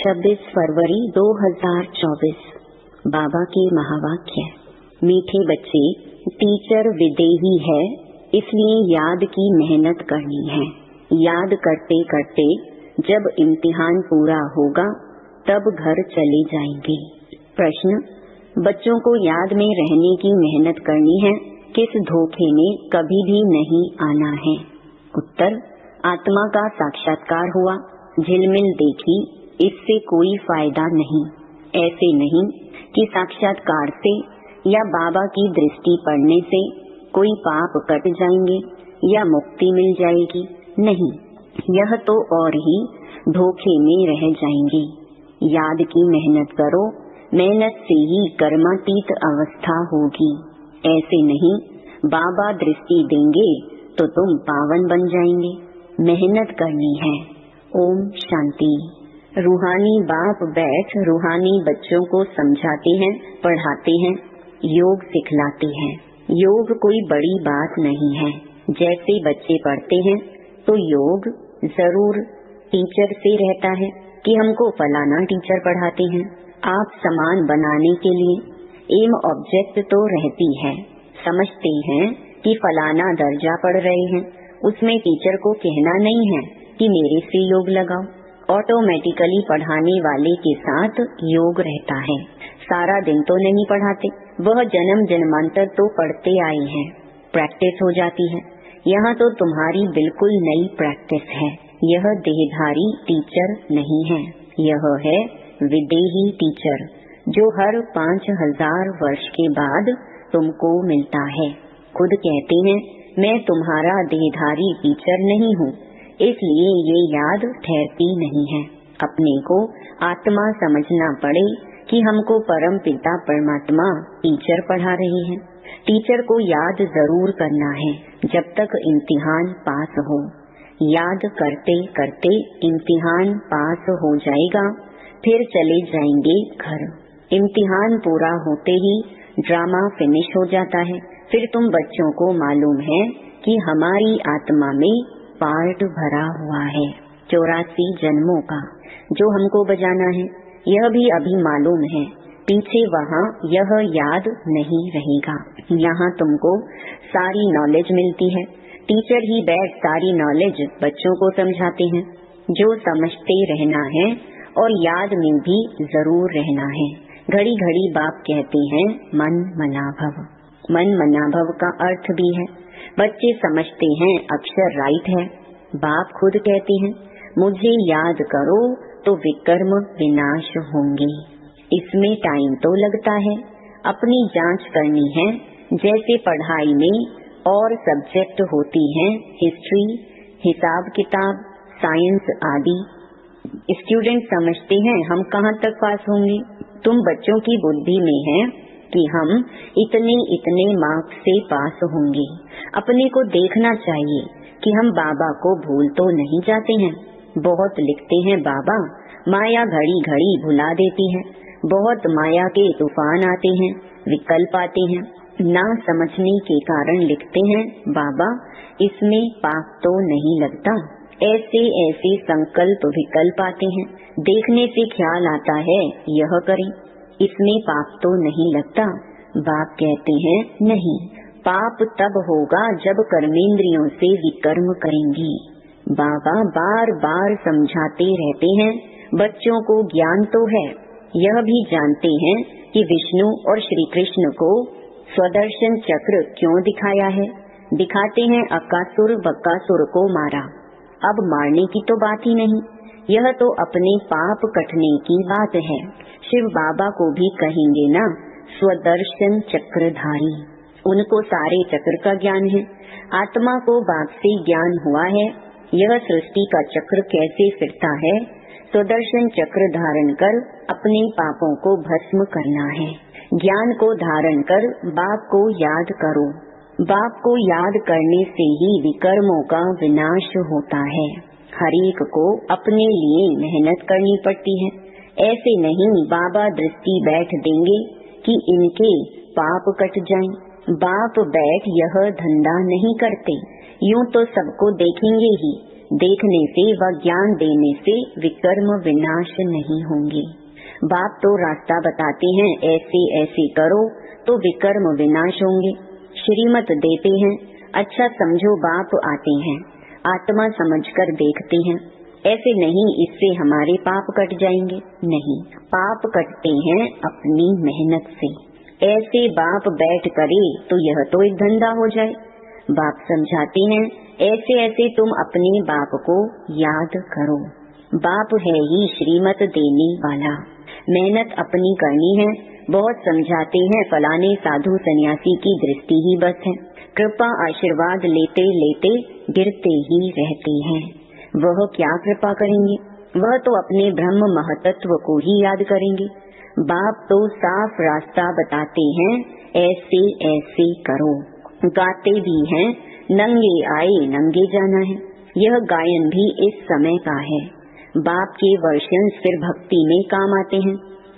26 फरवरी 2024। बाबा के महावाक्य। मीठे बच्चे, टीचर विदेही है, इसलिए याद की मेहनत करनी है। याद करते करते जब इम्तिहान पूरा होगा तब घर चले जाएंगे। प्रश्न: बच्चों को याद में रहने की मेहनत करनी है, किस धोखे में कभी भी नहीं आना है। उत्तर: आत्मा का साक्षात्कार हुआ, झिलमिल देखी, इससे कोई फायदा नहीं। ऐसे नहीं कि साक्षात्कार से या बाबा की दृष्टि पड़ने से कोई पाप कट जाएंगे या मुक्ति मिल जाएगी। नहीं, यह तो और ही धोखे में रह जाएंगे। याद की मेहनत करो, मेहनत से ही कर्मातीत अवस्था होगी। ऐसे नहीं बाबा दृष्टि देंगे तो तुम पावन बन जाएंगे। मेहनत करनी है। ओम शांति। रूहानी बाप बैठ रूहानी बच्चों को समझाते हैं, पढ़ाते हैं, योग सिखलाते हैं। योग कोई बड़ी बात नहीं है। जैसे बच्चे पढ़ते हैं तो योग जरूर टीचर से रहता है कि हमको फलाना टीचर पढ़ाते हैं। आप समान बनाने के लिए एम ऑब्जेक्ट तो रहती है। समझते हैं कि फलाना दर्जा पढ़ रहे हैं, उसमें टीचर को कहना नहीं है कि मेरे से योग लगाओ। ऑटोमेटिकली पढ़ाने वाले के साथ योग रहता है। सारा दिन तो नहीं पढ़ाते, वह जन्म जन्मांतर तो पढ़ते आए हैं, प्रैक्टिस हो जाती है। यहाँ तो तुम्हारी बिल्कुल नई प्रैक्टिस है। यह देहधारी टीचर नहीं है, यह है विदेही टीचर, जो हर 5000 वर्ष के बाद तुमको मिलता है। खुद कहते हैं, मैं तुम्हारा देहधारी टीचर नहीं हूँ, इसलिए ये याद ठहरती नहीं है। अपने को आत्मा समझना पड़े कि हमको परम पिता परमात्मा टीचर पढ़ा रहे हैं। टीचर को याद जरूर करना है जब तक इम्तिहान पास हो। याद करते करते इम्तिहान पास हो जाएगा, फिर चले जाएंगे घर। इम्तिहान पूरा होते ही ड्रामा फिनिश हो जाता है। फिर तुम बच्चों को मालूम है कि हमारी आत्मा में पार्ट भरा हुआ है 84 जन्मों का, जो हमको बजाना है। यह भी अभी मालूम है, पीछे वहाँ यह याद नहीं रहेगा। यहाँ तुमको सारी नॉलेज मिलती है। टीचर ही बैठ सारी नॉलेज बच्चों को समझाते हैं। जो समझते रहना है और याद में भी जरूर रहना है। घड़ी घड़ी बाप कहते हैं, मन मना भव। मन मना भव का अर्थ भी है। बच्चे समझते हैं अक्षर राइट है। बाप खुद कहते हैं, मुझे याद करो तो विकर्म विनाश होंगे। इसमें टाइम तो लगता है, अपनी जांच करनी है। जैसे पढ़ाई में और सब्जेक्ट होती हैं, हिस्ट्री, हिसाब किताब, साइंस आदि। स्टूडेंट समझते हैं हम कहाँ तक पास होंगे। तुम बच्चों की बुद्धि में है कि हम इतने इतने मार्क्स से पास होंगे। अपने को देखना चाहिए कि हम बाबा को भूल तो नहीं जाते हैं। बहुत लिखते हैं बाबा, माया घड़ी घड़ी भुला देती है। बहुत माया के तूफान आते हैं, विकल्प आते हैं। ना समझने के कारण लिखते हैं बाबा, इसमें पाप तो नहीं लगता। ऐसे ऐसे संकल्प विकल्प आते हैं। देखने से ख्याल आता है यह करें, इसमें पाप तो नहीं लगता। बाप कहते हैं, नहीं, पाप तब होगा जब कर्मेंद्रियों से विकर्म करेंगी। बाबा बार बार समझाते रहते हैं, बच्चों को ज्ञान तो है, यह भी जानते हैं कि विष्णु और श्री कृष्ण को स्वदर्शन चक्र क्यों दिखाया है। दिखाते हैं अकासुर बकासुर को मारा। अब मारने की तो बात ही नहीं, यह तो अपने पाप कटने की बात है। शिव बाबा को भी कहेंगे ना, स्वदर्शन चक्रधारी। उनको सारे चक्र का ज्ञान है। आत्मा को बाप से ज्ञान हुआ है, यह सृष्टि का चक्र कैसे फिरता है। स्वदर्शन चक्र धारण कर अपने पापों को भस्म करना है। ज्ञान को धारण कर बाप को याद करो। बाप को याद करने से ही विकर्मों का विनाश होता है। हर एक को अपने लिए मेहनत करनी पड़ती है। ऐसे नहीं बाबा दृष्टि बैठ देंगे कि इनके पाप कट जाएं। बाप बैठ यह धंधा नहीं करते। यूं तो सबको देखेंगे ही देखने से व ज्ञान देने से विकर्म विनाश नहीं होंगे। बाप तो रास्ता बताते हैं, ऐसे ऐसे करो तो विकर्म विनाश होंगे। श्रीमत देते हैं, अच्छा समझो बाप आते हैं, आत्मा समझकर देखते हैं। ऐसे नहीं इससे हमारे पाप कट जाएंगे, नहीं, पाप कटते हैं अपनी मेहनत से। ऐसे बाप बैठ करे तो यह तो एक धंधा हो जाए। बाप समझाते हैं, ऐसे ऐसे तुम अपने बाप को याद करो। बाप है ही श्रीमत देने वाला, मेहनत अपनी करनी है। बहुत समझाते हैं, फलाने साधु सन्यासी की दृष्टि ही बस है, कृपा आशीर्वाद लेते लेते गिरते ही रहते हैं। वह क्या कृपा करेंगे, वह तो अपने ब्रह्म महतत्व को ही याद करेंगे। बाप तो साफ रास्ता बताते हैं, ऐसे ऐसे करो। गाते भी हैं, नंगे आए नंगे जाना है। यह गायन भी इस समय का है। बाप के वर्षन फिर भक्ति में काम आते हैं।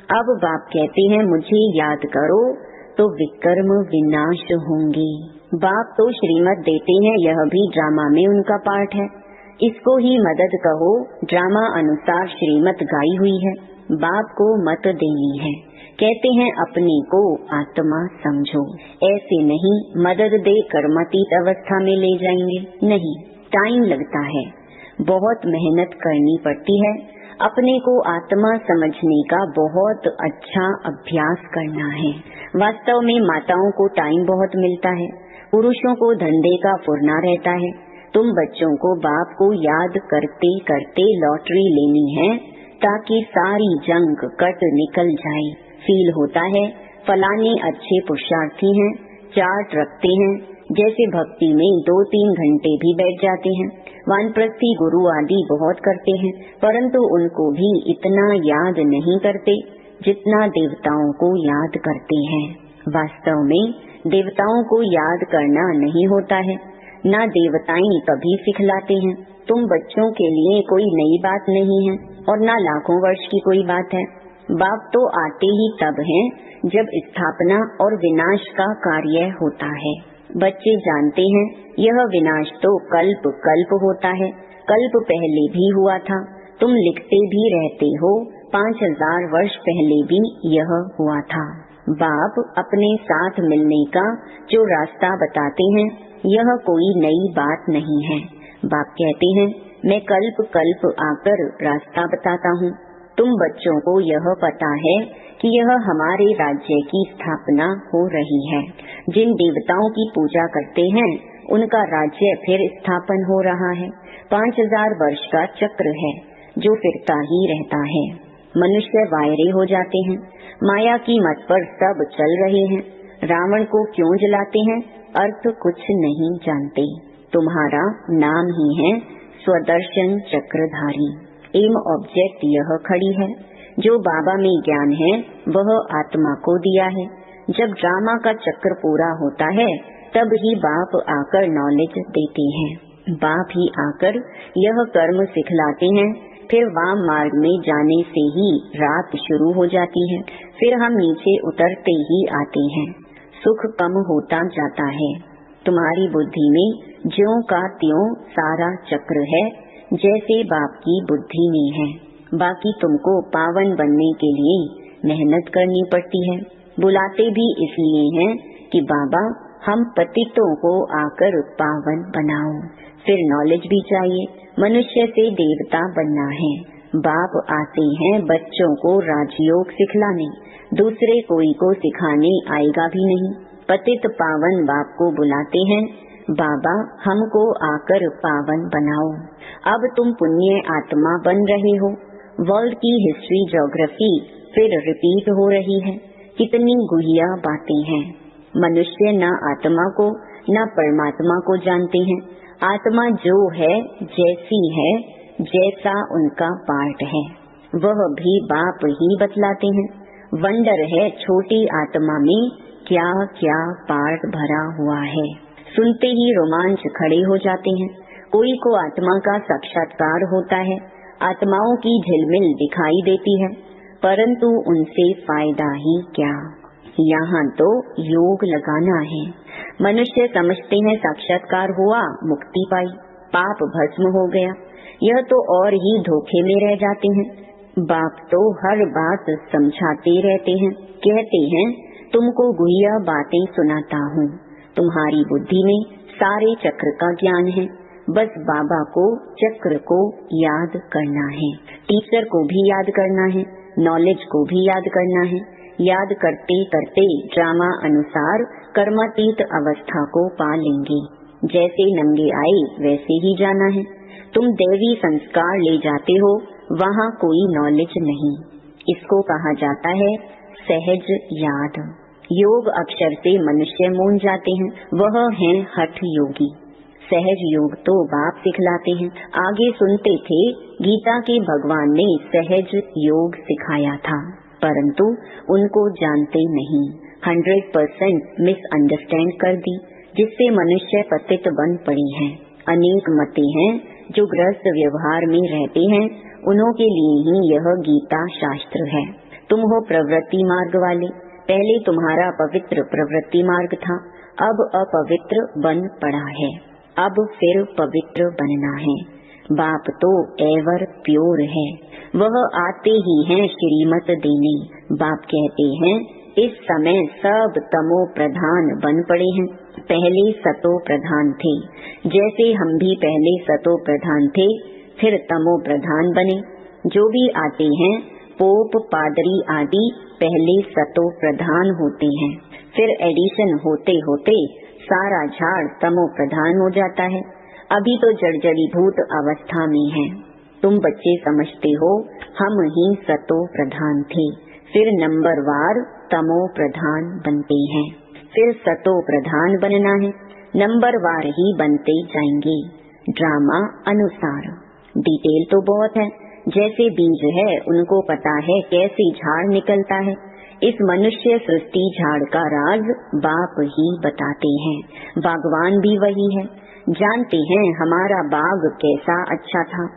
अब बाप कहते हैं, मुझे याद करो तो विकर्म विनाश होंगे। बाप तो श्रीमत देते हैं, यह भी ड्रामा में उनका पार्ट है। इसको ही मदद कहो, ड्रामा अनुसार श्रीमत गाई हुई है। बाप को मत देनी है, कहते हैं अपने को आत्मा समझो। ऐसे नहीं मदद दे कर्मातीत अवस्था में ले जाएंगे, नहीं, टाइम लगता है, बहुत मेहनत करनी पड़ती है। अपने को आत्मा समझने का बहुत अच्छा अभ्यास करना है। वास्तव में माताओं को टाइम बहुत मिलता है, पुरुषों को धंधे का फुरना रहता है। तुम बच्चों को बाप को याद करते करते लॉटरी लेनी है, ताकि सारी जंग कट निकल जाए। फील होता है फलाने अच्छे पुरुषार्थी हैं, चार्ट रखते हैं, जैसे भक्ति में 2-3 घंटे भी बैठ जाते हैं। वानप्रस्थी गुरु आदि बहुत करते हैं, परंतु उनको भी इतना याद नहीं करते जितना देवताओं को याद करते हैं। वास्तव में देवताओं को याद करना नहीं होता है, ना देवताएं कभी सिखलाते हैं। तुम बच्चों के लिए कोई नई बात नहीं है और ना लाखों वर्ष की कोई बात है। बाप तो आते ही तब हैं जब स्थापना और विनाश का कार्य होता है। बच्चे जानते हैं यह विनाश तो कल्प कल्प होता है, कल्प पहले भी हुआ था। तुम लिखते भी रहते हो, 5000 वर्ष पहले भी यह हुआ था। बाप अपने साथ मिलने का जो रास्ता बताते हैं, यह कोई नई बात नहीं है। बाप कहते हैं, मैं कल्प कल्प आकर रास्ता बताता हूँ। तुम बच्चों को यह पता है कि यह हमारे राज्य की स्थापना हो रही है। जिन देवताओं की पूजा करते हैं उनका राज्य फिर स्थापन हो रहा है। 5000 वर्ष का चक्र है जो फिरता ही रहता है। मनुष्य वायरे हो जाते हैं, माया की मत पर सब चल रहे हैं। रावण को क्यों जलाते हैं, अर्थ कुछ नहीं जानते। तुम्हारा नाम ही है स्वदर्शन चक्रधारी। एम ऑब्जेक्ट यह खड़ी है, जो बाबा में ज्ञान है वह आत्मा को दिया है। जब ड्रामा का चक्र पूरा होता है तब ही बाप आकर नॉलेज देते हैं। बाप ही आकर यह कर्म सिखलाते हैं। फिर वाम मार्ग में जाने से ही रात शुरू हो जाती है, फिर हम नीचे उतरते ही आते हैं। सुख कम होता जाता है। तुम्हारी बुद्धि में ज्यों का त्यों सारा चक्र है, जैसे बाप की बुद्धि में है। बाकी तुमको पावन बनने के लिए मेहनत करनी पड़ती है। बुलाते भी इसलिए हैं कि बाबा हम पतितों को आकर पावन बनाओ। फिर नॉलेज भी चाहिए, मनुष्य से देवता बनना है। बाप आते हैं बच्चों को राजयोग सिखलाने, दूसरे कोई को सिखाने आएगा भी नहीं। पतित पावन बाप को बुलाते हैं, बाबा हमको आकर पावन बनाओ। अब तुम पुण्य आत्मा बन रहे हो। वर्ल्ड की हिस्ट्री ज्योग्राफी फिर रिपीट हो रही है। कितनी गुहिया बातें हैं। मनुष्य न आत्मा को न परमात्मा को जानते हैं। आत्मा जो है जैसी है, जैसा उनका पार्ट है, वह भी बाप ही बतलाते हैं। वंडर है छोटी आत्मा में क्या क्या पार्ट भरा हुआ है। सुनते ही रोमांच खड़े हो जाते हैं। कोई को आत्मा का साक्षात्कार होता है, आत्माओं की झिलमिल दिखाई देती है, परंतु उनसे फायदा ही क्या। यहाँ तो योग लगाना है। मनुष्य समझते हैं साक्षात्कार हुआ, मुक्ति पाई, पाप भस्म हो गया। यह तो और ही धोखे में रह जाते हैं। बाप तो हर बात समझाते रहते हैं, कहते हैं तुमको गुह्य बातें सुनाता हूँ, तुम्हारी बुद्धि में सारे चक्र का ज्ञान है, बस बाबा को चक्र को याद करना है, टीचर को भी याद करना है, नॉलेज को भी याद करना है। याद करते करते ड्रामा अनुसार कर्मातीत अवस्था को पा लेंगे। जैसे नंगे आए वैसे ही जाना है। तुम दैवी संस्कार ले जाते हो, वहाँ कोई नॉलेज नहीं। इसको कहा जाता है सहज याद। योग अक्षर से मनुष्य मूंझ जाते हैं, वह हैं हठ योगी। सहज योग तो बाप सिखलाते हैं। आगे सुनते थे गीता के भगवान ने सहज योग सिखाया था, परंतु उनको जानते नहीं। 100% मिसअंडरस्टैंड कर दी, जिससे मनुष्य पतित बन पड़ी हैं। अनेक मते हैं जो गृहस्थ व्यवहार में रहते हैं, उन्हों के लिए ही यह गीता शास्त्र है। तुम हो प्रवृत्ति मार्ग वाले, पहले तुम्हारा पवित्र प्रवृत्ति मार्ग था, अब अपवित्र बन पड़ा है, अब फिर पवित्र बनना है। बाप तो एवर प्योर है, वह आते ही हैं श्रीमत देने। बाप कहते हैं इस समय सब तमो प्रधान बन पड़े हैं, पहले सतो प्रधान थे। जैसे हम भी पहले सतो प्रधान थे, फिर तमो प्रधान बने। जो भी आते हैं पोप पादरी आदि पहले सतो प्रधान होते हैं, फिर एडिशन होते होते सारा झाड़ तमो प्रधान हो जाता है। अभी तो जर्जरीभूत अवस्था में है। तुम बच्चे समझते हो हम ही सतो प्रधान थे, फिर नंबरवार तमो प्रधान बनते हैं, फिर सतो प्रधान बनना है, नंबरवार ही बनते जाएंगे। ड्रामा अनुसार डिटेल तो बहुत है। जैसे बीज है, उनको पता है कैसे झाड़ निकलता है। इस मनुष्य सृष्टि झाड़ का राज बाप ही बताते हैं। बागवान भी वही है, जानते हैं हमारा बाग कैसा अच्छा था।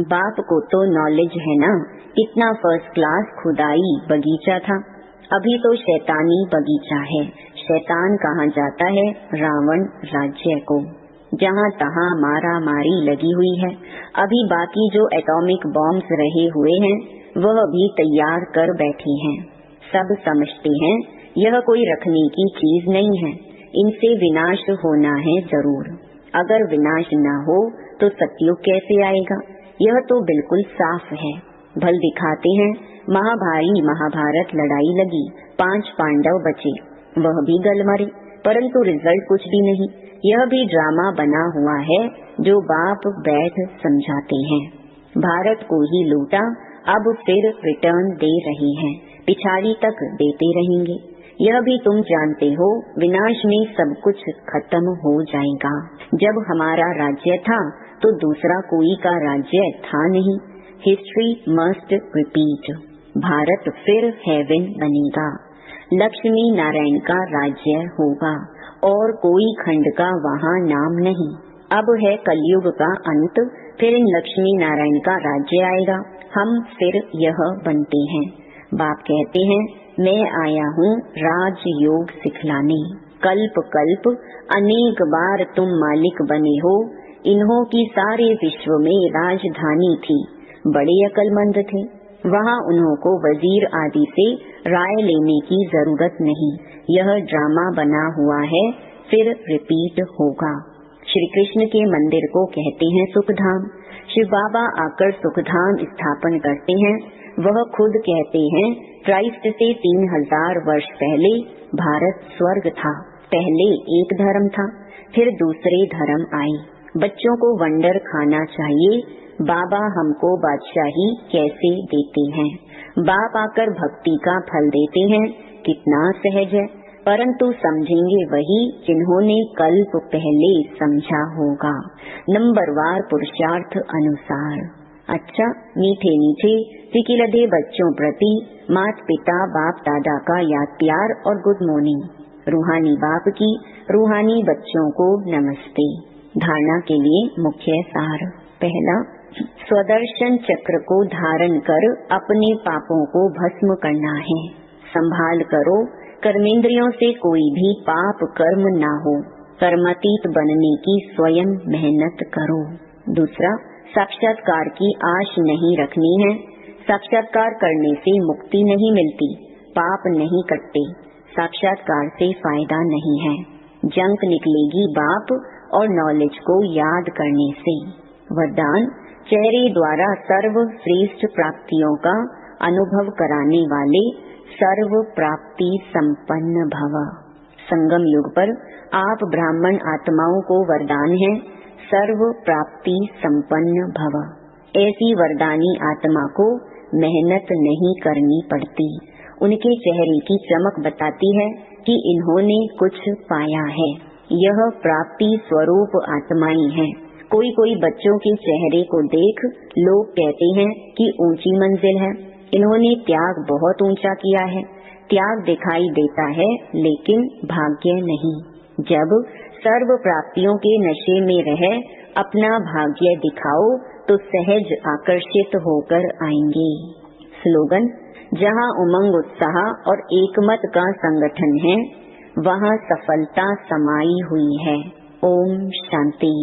बाप को तो नॉलेज है ना, कितना फर्स्ट क्लास खुदाई बगीचा था। अभी तो शैतानी बगीचा है। शैतान कहाँ जाता है? रावण राज्य को, जहाँ तहाँ मारा मारी लगी हुई है। अभी बाकी जो एटॉमिक बॉम्ब्स रहे हुए हैं, वह भी तैयार कर बैठे हैं। सब समझते हैं यह कोई रखने की चीज नहीं है, इनसे विनाश होना है जरूर। अगर विनाश न हो तो सतयुग कैसे आएगा? यह तो बिल्कुल साफ है। भल दिखाते हैं महाभारी महाभारत लड़ाई लगी, 5 पांडव बचे, वह भी गल मरे, परंतु रिजल्ट कुछ भी नहीं। यह भी ड्रामा बना हुआ है जो बाप बैठ समझाते हैं। भारत को ही लूटा, अब फिर रिटर्न दे रहे हैं, पिछाड़ी तक देते रहेंगे। यह भी तुम जानते हो विनाश में सब कुछ खत्म हो जाएगा। जब हमारा राज्य था तो दूसरा कोई का राज्य था नहीं। History must repeat. भारत फिर हेवन बनेगा, लक्ष्मी नारायण का राज्य होगा और कोई खंड का वहाँ नाम नहीं। अब है कलयुग का अंत, फिर इन लक्ष्मी नारायण का राज्य आएगा, हम फिर यह बनते हैं। बाप कहते हैं मैं आया हूँ राजयोग सिखलाने। कल्प कल्प अनेक बार तुम मालिक बने हो। इन्हों की सारे विश्व में राजधानी थी, बड़े अक्लमंद थे। वहाँ उन्हों को वजीर आदि से राय लेने की जरूरत नहीं। यह ड्रामा बना हुआ है, फिर रिपीट होगा। श्री कृष्ण के मंदिर को कहते हैं सुखधाम। शिव बाबा आकर सुखधाम स्थापन करते हैं। वह खुद कहते हैं क्राइस्ट से 3000 वर्ष पहले भारत स्वर्ग था। पहले एक धर्म था, फिर दूसरे धर्म आए। बच्चों को वंडर खाना चाहिए, बाबा हमको बादशाही कैसे देते हैं। बाप आकर भक्ति का फल देते हैं, कितना सहज है। परंतु समझेंगे वही जिन्होंने कल्प पहले समझा होगा, नंबरवार पुरुषार्थ अनुसार। अच्छा, मीठे मीठे सिकिलधे बच्चों प्रति माता पिता बाप दादा का याद प्यार और गुड मॉर्निंग। रूहानी बाप की रूहानी बच्चों को नमस्ते। धारणा के लिए मुख्य सार। पहला, स्वदर्शन चक्र को धारण कर अपने पापों को भस्म करना है। संभाल करो कर्मेंद्रियों से कोई भी पाप कर्म ना हो। कर्मातीत बनने की स्वयं मेहनत करो। दूसरा, साक्षात्कार की आश नहीं रखनी है। साक्षात्कार करने से मुक्ति नहीं मिलती, पाप नहीं कटते, साक्षात्कार से फायदा नहीं है। जंक निकलेगी बाप और नॉलेज को याद करने से। वरदान, चेहरे द्वारा सर्व श्रेष्ठ प्राप्तियों का अनुभव कराने वाले सर्व प्राप्ति संपन्न भव। संगम युग पर आप ब्राह्मण आत्माओं को वरदान है, सर्व प्राप्ति संपन्न भव। ऐसी वरदानी आत्मा को मेहनत नहीं करनी पड़ती। उनके चेहरे की चमक बताती है कि इन्होंने कुछ पाया है। यह प्राप्ति स्वरूप आत्माएं हैं। कोई कोई बच्चों के चेहरे को देख लोग कहते हैं कि ऊंची मंजिल है, इन्होंने त्याग बहुत ऊंचा किया है। त्याग दिखाई देता है लेकिन भाग्य नहीं। जब सर्व प्राप्तियों के नशे में रह अपना भाग्य दिखाओ तो सहज आकर्षित होकर आएंगे। स्लोगन, जहाँ उमंग उत्साह और एकमत का संगठन है, वहाँ सफलता समाई हुई है। ओम शांति।